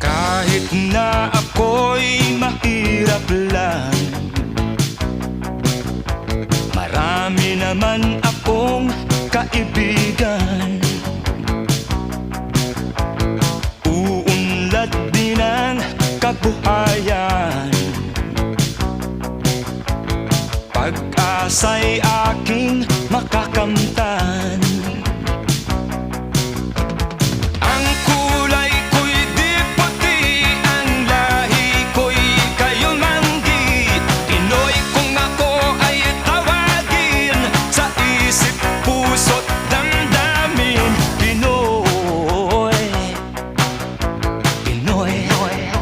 Kahit na ako'y mahirap lang, marami naman akong kaibigan. Uunlad din ang kabuhayan, pag-asa'y aking makakamtan.